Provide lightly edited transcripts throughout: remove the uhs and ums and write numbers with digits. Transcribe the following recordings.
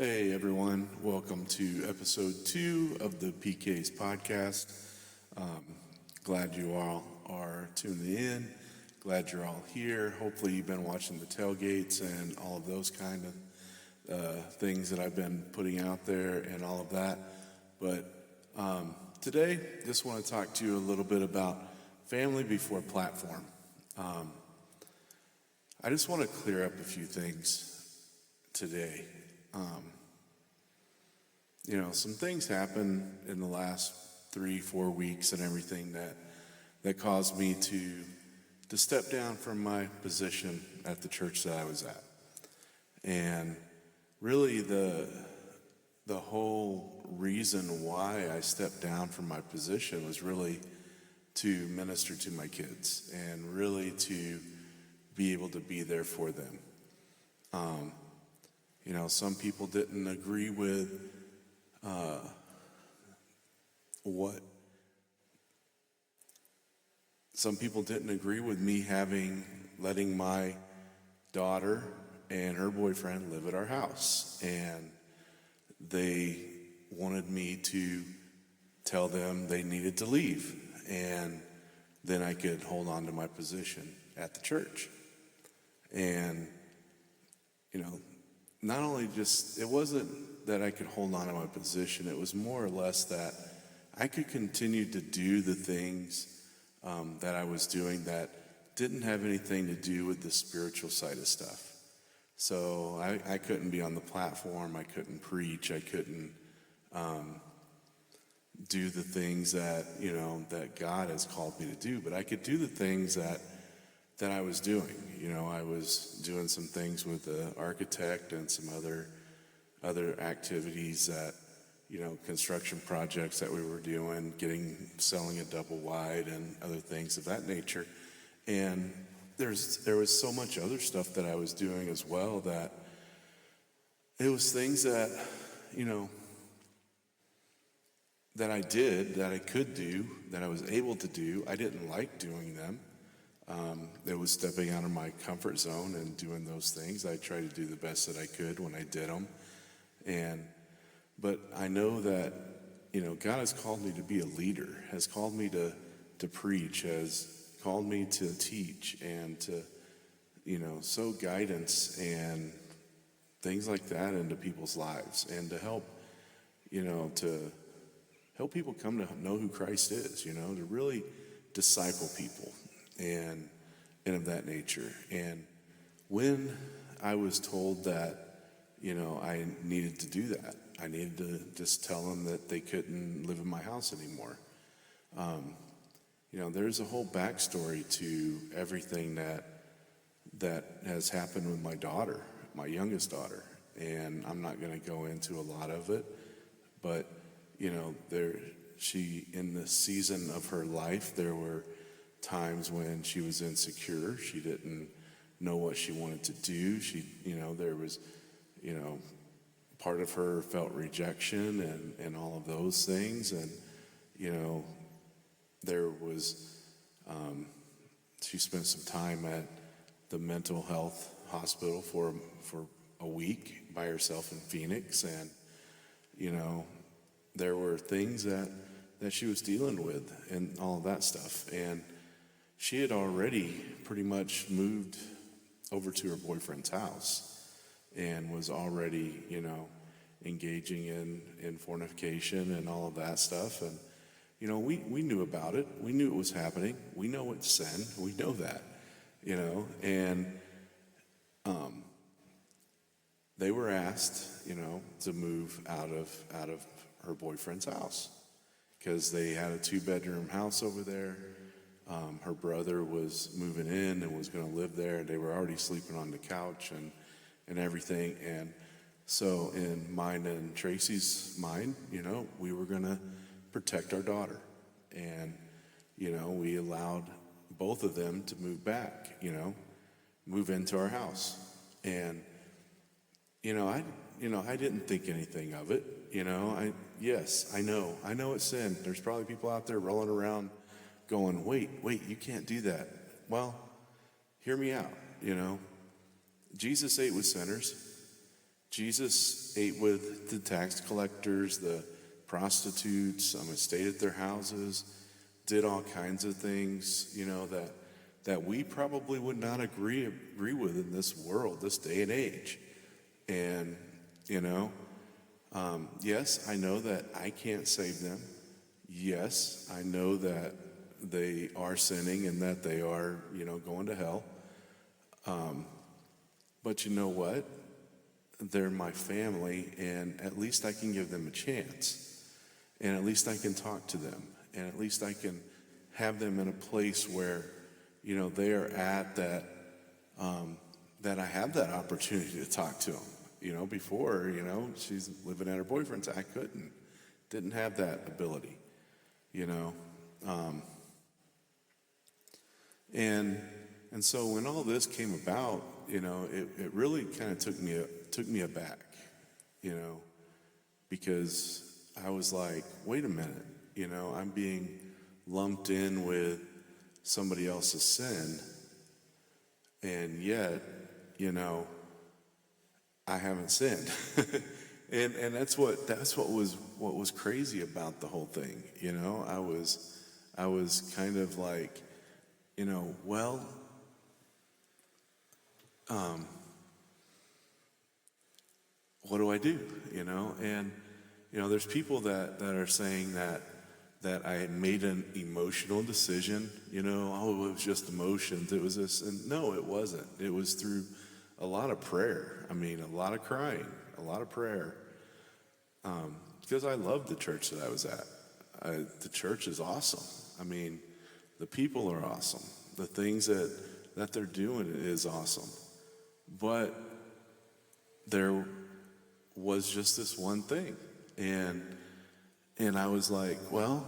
Hey everyone, welcome to episode 2 of the PK's podcast. Glad you all are tuning in. Glad you're all here. Hopefully you've been watching the tailgates and all of those kind of things that I've been putting out there and all of that. But today, just want to talk to you a little bit about family before platform. I just want to clear up a few things today. Some things happened in the last 3-4 weeks and everything that caused me to step down from my position at the church that I was at. And really the whole reason why I stepped down from my position was really to minister to my kids and really to be able to be there for them. Some people didn't agree with some people didn't agree with me letting my daughter and her boyfriend live at our house. And they wanted me to tell them they needed to leave. And then I could hold on to my position at the church. And, not only it wasn't that I could hold on to my position, it was more or less that I could continue to do the things that I was doing that didn't have anything to do with the spiritual side of stuff. So I couldn't be on the platform, I couldn't preach, I couldn't do the things that God has called me to do, but I could do the things that I was doing. I was doing some things with the architect and some other activities that, construction projects that we were doing, selling a double wide and other things of that nature. And there was so much other stuff that I was doing as well that it was things that, that I did, that I could do, that I was able to do. I didn't like doing them. It was stepping out of my comfort zone and doing those things. I tried to do the best that I could when I did them. But I know that, God has called me to be a leader, has called me to preach, has called me to teach and to, sow guidance and things like that into people's lives and to help people come to know who Christ is, to really disciple people and of that nature. And when I was told that, I needed to do that, I needed to just tell them that they couldn't live in my house anymore. There's a whole backstory to everything that has happened with my daughter, my youngest daughter. And I'm not going to go into a lot of it, but, she, in the season of her life, there were times when she was insecure. She didn't know what she wanted to do. There was, part of her felt rejection and all of those things. And, there was, she spent some time at the mental health hospital for a week by herself in Phoenix. And, there were things that she was dealing with and all of that stuff. And she had already pretty much moved over to her boyfriend's house and was already, engaging in fornication and all of that stuff. And, we knew about it. We knew it was happening. We know it's sin. We know that, and they were asked, to move out of her boyfriend's house because they had a 2-bedroom house over there. Her brother was moving in and was going to live there. They were already sleeping on the couch and everything. And so in mine and Tracy's mind, we were going to protect our daughter. And, we allowed both of them to move back, move into our house. And, I didn't think anything of it. Yes, I know it's sin. There's probably people out there rolling around going, wait, you can't do that. Well, hear me out, Jesus ate with sinners. Jesus ate with the tax collectors, the prostitutes, stayed at their houses, did all kinds of things, that we probably would not agree with in this world, this day and age. And, yes, I know that I can't save them. Yes, I know that they are sinning and that they are, going to hell. But you know what? They're my family, and at least I can give them a chance. And at least I can talk to them. And at least I can have them in a place where, they are at that, that I have that opportunity to talk to them. Before, she's living at her boyfriend's. I didn't have that ability, And so when all this came about, it really kind of took me aback, because I was like, wait a minute, I'm being lumped in with somebody else's sin, and yet, I haven't sinned. and that's what was crazy about the whole thing. I was kind of like, well, what do I do? And there's people that are saying that I had made an emotional decision. It was just emotions. It was this, and no, it wasn't. It was through a lot of prayer. A lot of crying, a lot of prayer. Because I loved the church that I was at. The church is awesome. The people are awesome. The things that they're doing is awesome. But there was just this one thing. And I was like, well,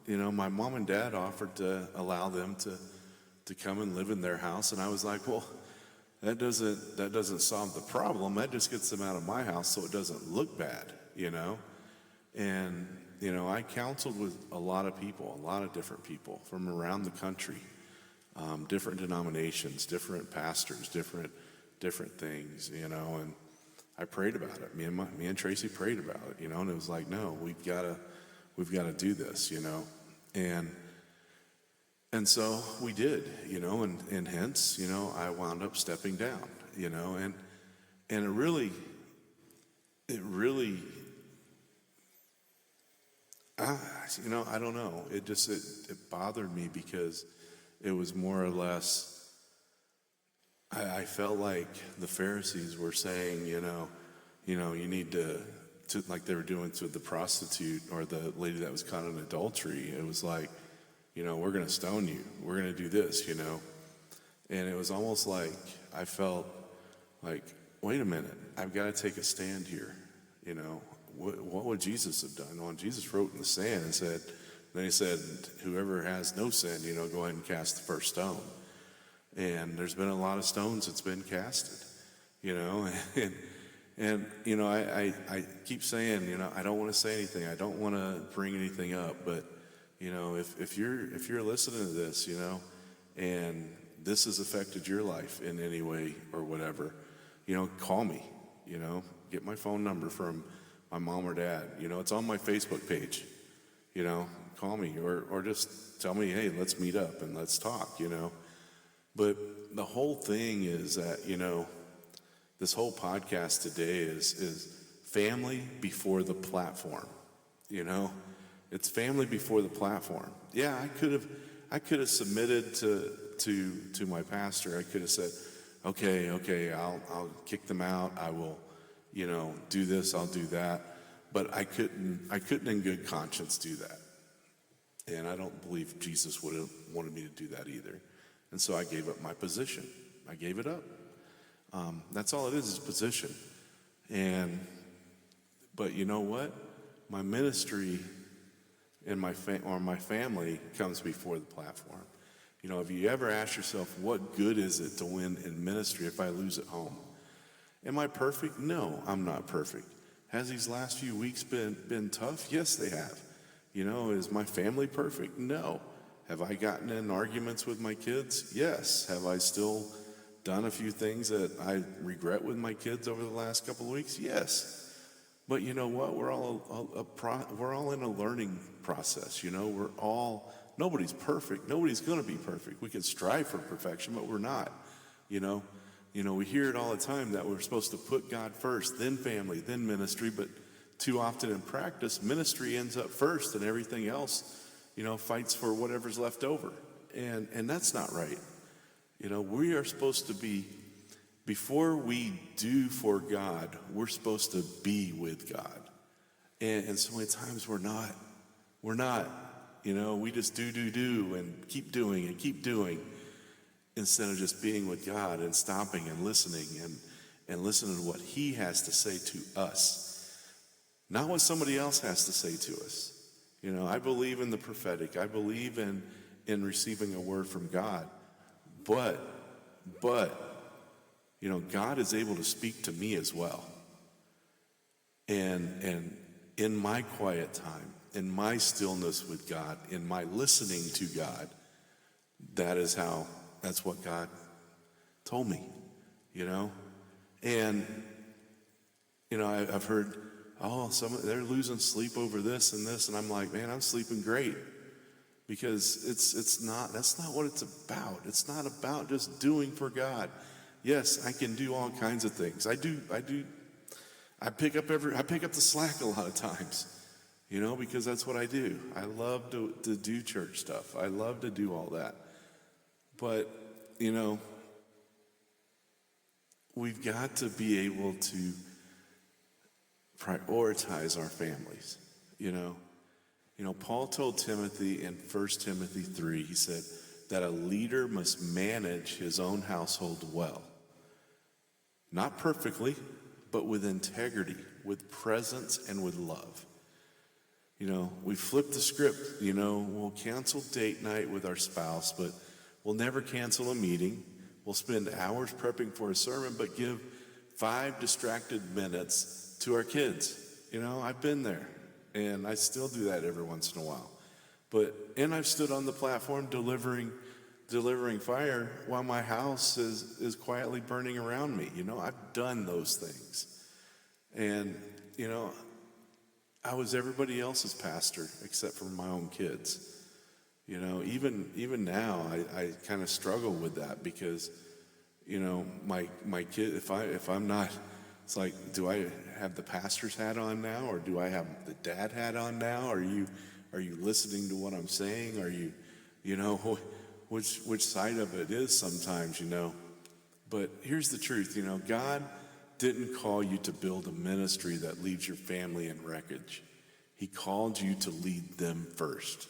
my mom and dad offered to allow them to come and live in their house. And I was like, well, that doesn't solve the problem. That just gets them out of my house so it doesn't look bad, And, I counseled with a lot of people, a lot of different people from around the country, different denominations, different pastors, different things, and I prayed about it. Me and Tracy prayed about it, and it was like, no, we've got to do this, And so we did, and hence, I wound up stepping down, and it really, I don't know. It bothered me because it was more or less, I felt like the Pharisees were saying, you need to like they were doing to the prostitute or the lady that was caught in adultery. It was like, we're going to stone you. We're going to do this, And it was almost like I felt like, wait a minute, I've got to take a stand here. What would Jesus have done? Well, Jesus wrote in the sand and then he said, whoever has no sin, go ahead and cast the first stone. And there's been a lot of stones that's been casted, and I keep saying, I don't want to say anything. I don't want to bring anything up, but if you're listening to this, and this has affected your life in any way or whatever, call me, get my phone number from my mom or dad. It's on my Facebook page, call me or just tell me, hey, let's meet up and let's talk, But the whole thing is that, this whole podcast today is family before the platform, It's family before the platform. Yeah, I could have submitted to my pastor. I could have said, okay, I'll kick them out. I will, do this, I'll do that. But I couldn't in good conscience do that. And I don't believe Jesus would have wanted me to do that either. And so I gave up my position. I gave it up. That's all it is position. But you know what? My ministry and my family comes before the platform. If you ever ask yourself, what good is it to win in ministry if I lose at home? Am I perfect? No, I'm not perfect. Has these last few weeks been tough? Yes, they have. Is my family perfect? No. Have I gotten in arguments with my kids? Yes. Have I still, done a few things that I regret with my kids over the last couple of weeks? Yes. But you know what? We're all in a learning process. Nobody's perfect. Nobody's going to be perfect. We can strive for perfection, but we're not. You know, we hear it all the time that we're supposed to put God first, then family, then ministry. But too often in practice, ministry ends up first, and everything else, fights for whatever's left over. And that's not right. We are supposed to be, before we do for God, we're supposed to be with God. And so many times we're not. We just do and keep doing instead of just being with God and stopping and listening and listening to what he has to say to us. Not what somebody else has to say to us. I believe in the prophetic. I believe in receiving a word from God. But God is able to speak to me as well. And in my quiet time, in my stillness with God, in my listening to God, that's what God told me, And, I've heard, they're losing sleep over this and this, and I'm like, man, I'm sleeping great. Because that's not what it's about. It's not about just doing for God. Yes, I can do all kinds of things. I pick up the slack a lot of times, because that's what I do. I love to do church stuff. I love to do all that. But, we've got to be able to prioritize our families, Paul told Timothy in 1 Timothy 3, he said that a leader must manage his own household well. Not perfectly, but with integrity, with presence, and with love. We flip the script, we'll cancel date night with our spouse, but we'll never cancel a meeting. We'll spend hours prepping for a sermon, but give 5 distracted minutes to our kids. I've been there. And I still do that every once in a while. And I've stood on the platform delivering fire while my house is quietly burning around me. I've done those things. And, I was everybody else's pastor except for my own kids. Even now, I kind of struggle with that because, my kid, if I'm not, it's like, do I have the pastor's hat on now, or do I have the dad hat on now? Are you listening to what I'm saying? Are you, which side of it is sometimes, But here's the truth, God didn't call you to build a ministry that leaves your family in wreckage. He called you to lead them first.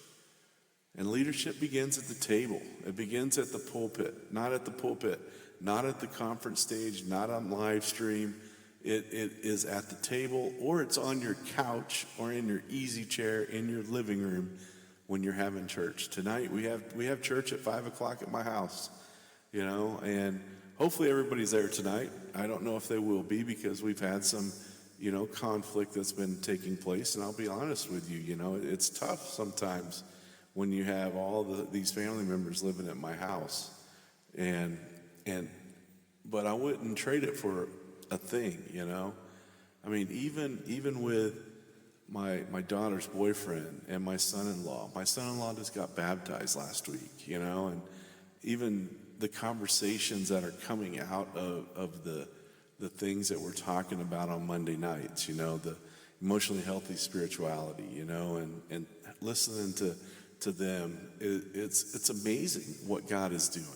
And leadership begins at the table. It begins at the pulpit, not at the conference stage, not on live stream. It is at the table, or it's on your couch, or in your easy chair in your living room when you're having church. Tonight we have church at 5:00 at my house, and hopefully everybody's there tonight. I don't know if they will be because we've had some, conflict that's been taking place, and I'll be honest with you, it's tough sometimes when you have all these family members living at my house, but I wouldn't trade it for a thing, I mean, even with my daughter's boyfriend and my son-in-law just got baptized last week, and even the conversations that are coming out of the things that we're talking about on Monday nights, the emotionally healthy spirituality, and listening to them, it's amazing what God is doing.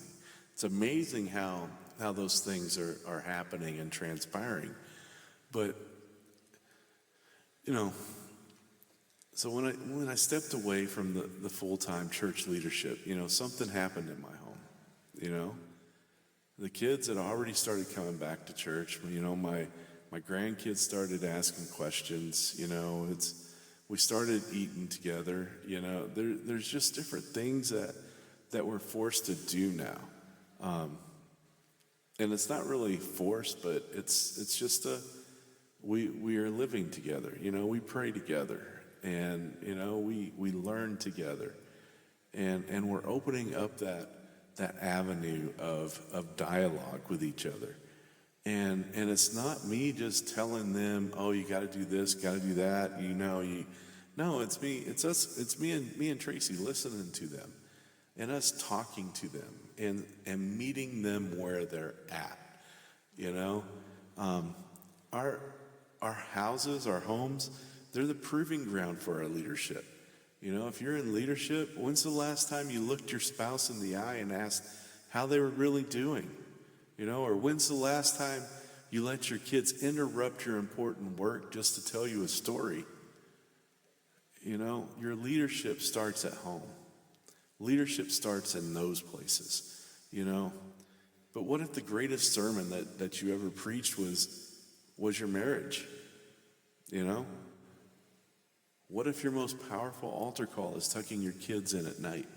It's amazing how those things are happening and transpiring. But, so when I stepped away from the full-time church leadership, something happened in my home, The kids had already started coming back to church. My grandkids started asking questions, we started eating together, there's just different things that we're forced to do now. And it's not really forced, but it's just we are living together, we pray together, and we learn together, and we're opening up that avenue of dialogue with each other. And it's not me just telling them, oh, you got to do this, got to do that. No, it's me. It's us. It's me and Tracy listening to them, and us talking to them, and meeting them where they're at. Our houses, our homes, they're the proving ground for our leadership. If you're in leadership, when's the last time you looked your spouse in the eye and asked how they were really doing? Or when's the last time you let your kids interrupt your important work just to tell you a story? Your leadership starts at home. Leadership starts in those places, But what if the greatest sermon that you ever preached was your marriage? What if your most powerful altar call is tucking your kids in at night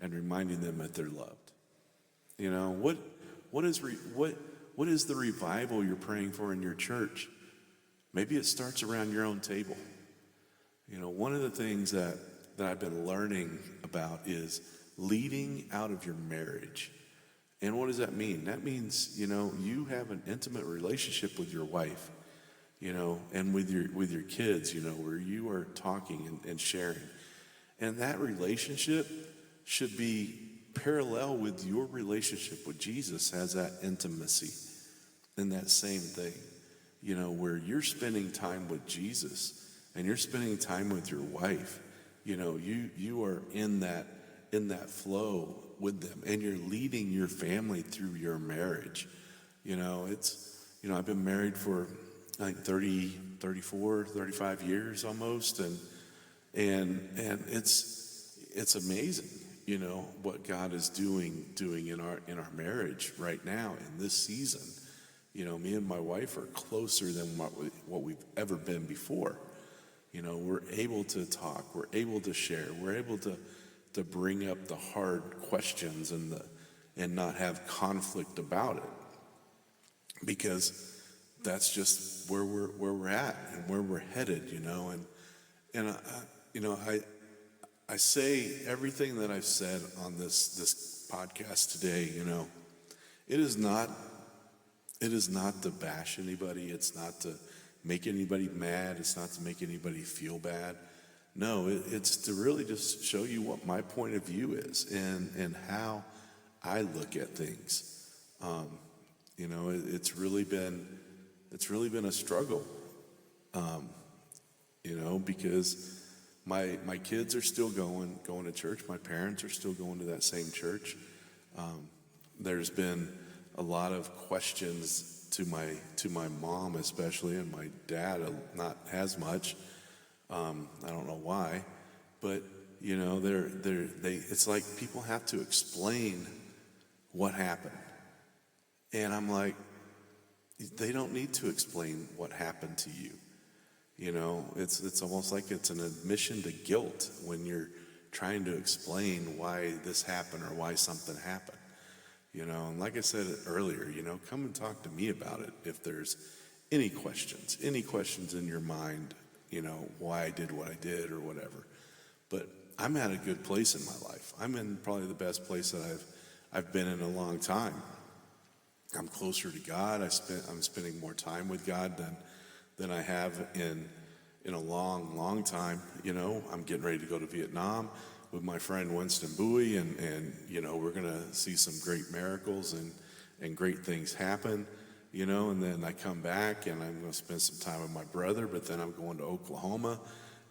and reminding them that they're loved? What is the revival you're praying for in your church? Maybe it starts around your own table. One of the things that I've been learning about is leading out of your marriage. And what does that mean? That means, you have an intimate relationship with your wife, and with your kids, where you are talking and sharing. And that relationship should be parallel with your relationship with Jesus, has that intimacy and that same thing, where you're spending time with Jesus and you're spending time with your wife. You are in that flow with them, and you're leading your family through your marriage. I've been married for I think 34, 35 years almost, and it's amazing, what God is doing in our marriage right now in this season. Me and my wife are closer than what we've ever been before. We're able to talk, we're able to share, we're able to bring up the hard questions and not have conflict about it, because that's just where we're at and where we're headed, I say everything that I've said on this podcast today. It is not to bash anybody. It's not to make anybody mad. It's not to make anybody feel bad. No, it's to really just show you what my point of view is and how I look at things. It's really been a struggle, because my kids are still going to church. My parents are still going to that same church. There's been a lot of questions to my mom especially, and my dad not as much. I don't know why, but it's like people have to explain what happened, and I'm like, they don't need to explain what happened to you. It's almost like it's an admission to guilt when you're trying to explain why this happened or why something happened. And like I said earlier, come and talk to me about it if there's any questions in your mind, why I did what I did or whatever. But I'm at a good place in my life. I'm in probably the best place that I've been in a long time. I'm closer to God. I'm spending more time with God than I have in a long time. I'm getting ready to go to Vietnam with my friend Winston Bowie, and we're gonna see some great miracles and great things happen. And then I come back and I'm gonna spend some time with my brother, but then I'm going to Oklahoma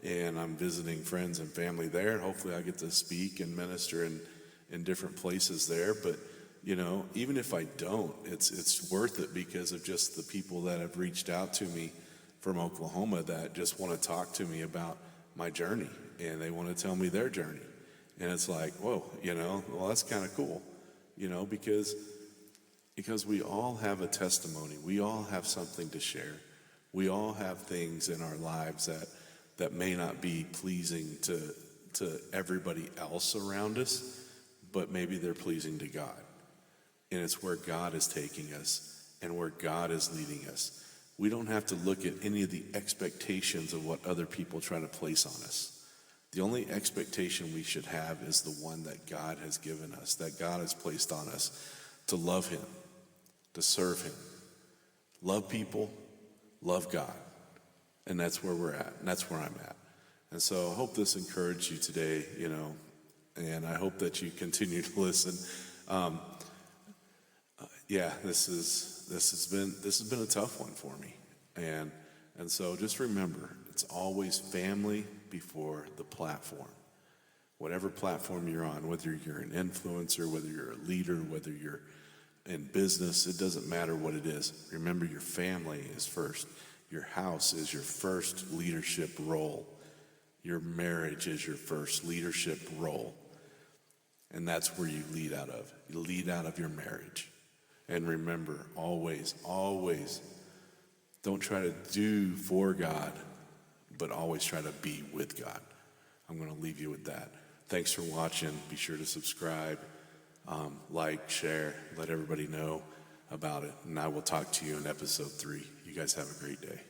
and I'm visiting friends and family there, and hopefully I get to speak and minister in different places there. But even if I don't, it's worth it because of just the people that have reached out to me from Oklahoma that just want to talk to me about my journey, and they want to tell me their journey. And it's like, whoa, well, that's kind of cool, because we all have a testimony. We all have something to share. We all have things in our lives that may not be pleasing to everybody else around us, but maybe they're pleasing to God. And it's where God is taking us and where God is leading us. We don't have to look at any of the expectations of what other people try to place on us. The only expectation we should have is the one that God has given us, that God has placed on us, to love him, to serve him, love people, love God. And that's where we're at, and that's where I'm at. And so I hope this encouraged you today, and I hope that you continue to listen. This has been a tough one for me, and so just remember, it's always family before the platform. Whatever platform you're on, whether you're an influencer, whether you're a leader, whether you're in business, it doesn't matter what it is. Remember, your family is first. Your house is your first leadership role. Your marriage is your first leadership role. And that's where you lead out of. You lead out of your marriage. And remember, always, always, don't try to do for God, but always try to be with God. I'm going to leave you with that. Thanks for watching. Be sure to subscribe, like, share, let everybody know about it. And I will talk to you in episode 3. You guys have a great day.